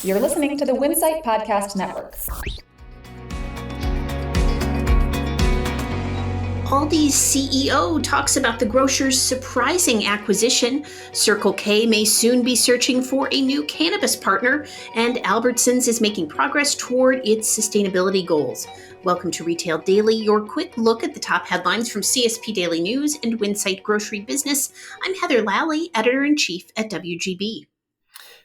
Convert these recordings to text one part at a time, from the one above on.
You're listening to the Winsight Podcast Network. Aldi's CEO talks about the grocer's surprising acquisition. Circle K may soon be searching for a new cannabis partner, and Albertsons is making progress toward its sustainability goals. Welcome to Retail Daily, your quick look at the top headlines from CSP Daily News and Winsight Grocery Business. I'm Heather Lally, Editor-in-Chief at WGB.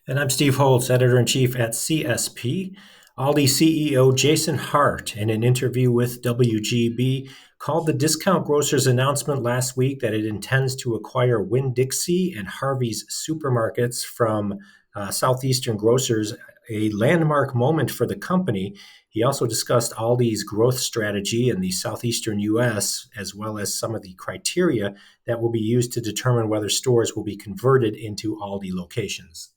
And I'm Steve Holtz, Editor-in-Chief at CSP. Aldi CEO Jason Hart, in an interview with WGB, called the discount grocer's announcement last week that it intends to acquire Winn-Dixie and Harvey's supermarkets from Southeastern Grocers a landmark moment for the company. He also discussed Aldi's growth strategy in the Southeastern U.S., as well as some of the criteria that will be used to determine whether stores will be converted into Aldi locations.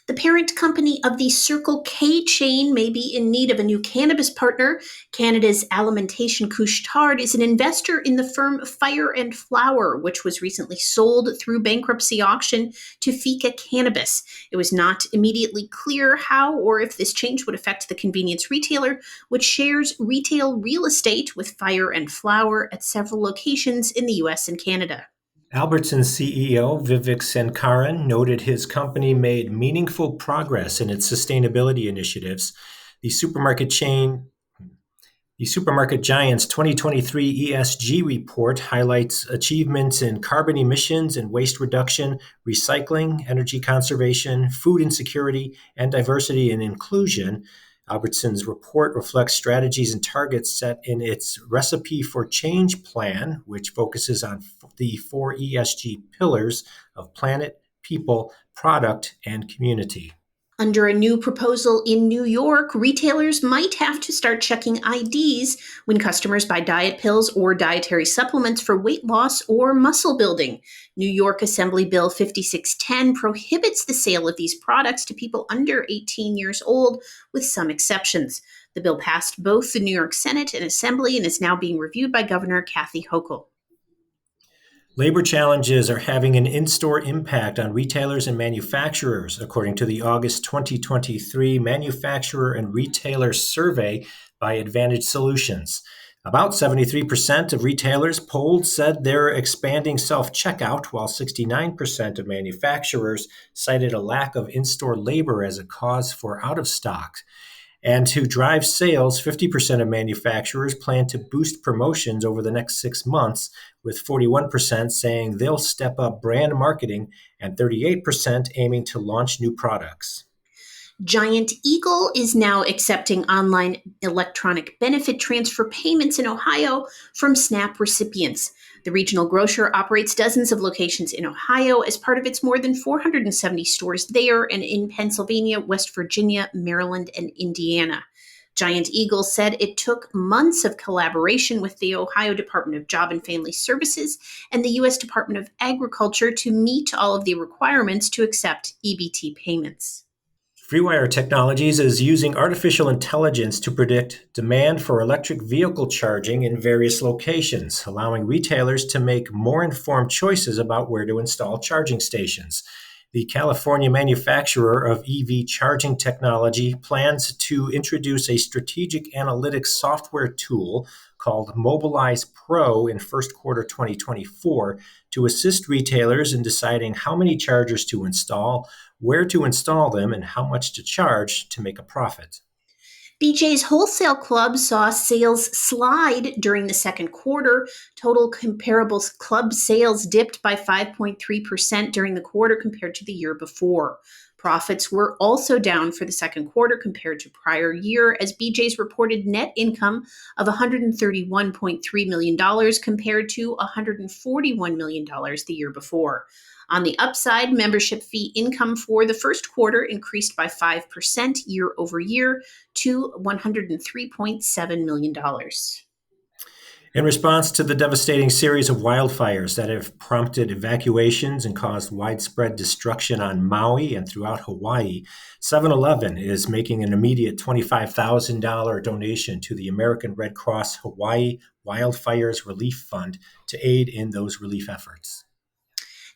The parent company of the Circle K chain may be in need of a new cannabis partner. Canada's Alimentation Couche-Tard is an investor in the firm Fire & Flower, which was recently sold through bankruptcy auction to Fika Cannabis. It was not immediately clear how or if this change would affect the convenience retailer, which shares retail real estate with Fire & Flower at several locations in the U.S. and Canada. Albertsons CEO Vivek Sankaran noted his company made meaningful progress in its sustainability initiatives. The supermarket giant's 2023 ESG report highlights achievements in carbon emissions and waste reduction, recycling, energy conservation, food insecurity, and diversity and inclusion. Albertsons' report reflects strategies and targets set in its Recipe for Change plan, which focuses on the 4 ESG pillars of planet, people, product, and community. Under a new proposal in New York, retailers might have to start checking IDs when customers buy diet pills or dietary supplements for weight loss or muscle building. New York Assembly Bill 5610 prohibits the sale of these products to people under 18 years old, with some exceptions. The bill passed both the New York Senate and Assembly and is now being reviewed by Governor Kathy Hochul. Labor challenges are having an in-store impact on retailers and manufacturers, according to the August 2023 Manufacturer and Retailer Survey by Advantage Solutions. About 73% of retailers polled said they're expanding self-checkout, while 69% of manufacturers cited a lack of in-store labor as a cause for out-of-stock. And to drive sales, 50% of manufacturers plan to boost promotions over the next 6 months, with 41% saying they'll step up brand marketing and 38% aiming to launch new products. Giant Eagle is now accepting online electronic benefit transfer payments in Ohio from SNAP recipients. The regional grocer operates dozens of locations in Ohio as part of its more than 470 stores there and in Pennsylvania, West Virginia, Maryland, and Indiana. Giant Eagle said it took months of collaboration with the Ohio Department of Job and Family Services and the U.S. Department of Agriculture to meet all of the requirements to accept EBT payments. FreeWire Technologies is using artificial intelligence to predict demand for electric vehicle charging in various locations, allowing retailers to make more informed choices about where to install charging stations. The California manufacturer of EV charging technology plans to introduce a strategic analytics software tool called Mobilize Pro in first quarter 2024 to assist retailers in deciding how many chargers to install, where to install them, and how much to charge to make a profit. BJ's Wholesale Club saw sales slide during the second quarter. Total comparable club sales dipped by 5.3% during the quarter compared to the year before. Profits were also down for the second quarter compared to prior year, as BJ's reported net income of $131.3 million compared to $141 million the year before. On the upside, membership fee income for the first quarter increased by 5% year over year to $103.7 million. In response to the devastating series of wildfires that have prompted evacuations and caused widespread destruction on Maui and throughout Hawaii, 7-Eleven is making an immediate $25,000 donation to the American Red Cross Hawaii Wildfires Relief Fund to aid in those relief efforts.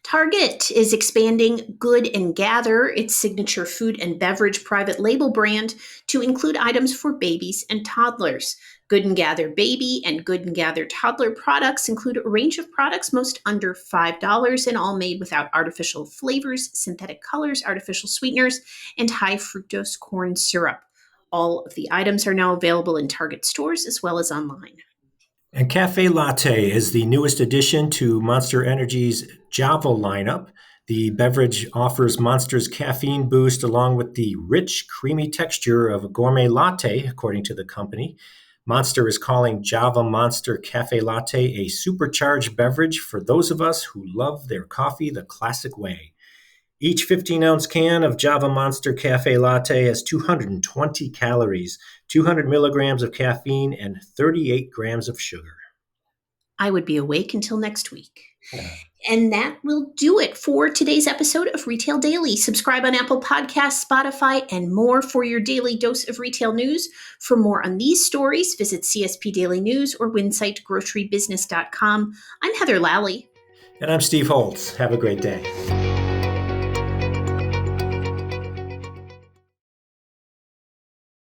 Target is expanding Good and Gather, its signature food and beverage private label brand, to include items for babies and toddlers. Good and Gather Baby and Good and Gather Toddler products include a range of products, most under $5, and all made without artificial flavors, synthetic colors, artificial sweeteners, and high fructose corn syrup. All of the items are now available in Target stores as well as online. And Cafe Latte is the newest addition to Monster Energy's Java lineup. The beverage offers Monster's caffeine boost along with the rich, creamy texture of a gourmet latte, according to the company. Monster is calling Java Monster Cafe Latte a supercharged beverage for those of us who love their coffee the classic way. Each 15-ounce can of Java Monster Cafe Latte has 220 calories, 200 milligrams of caffeine, and 38 grams of sugar. I would be awake until next week. And that will do it for today's episode of Retail Daily. Subscribe on Apple Podcasts, Spotify, and more for your daily dose of retail news. For more on these stories, visit CSP Daily News or winsightgrocerybusiness.com. I'm Heather Lally. And I'm Steve Holtz. Have a great day.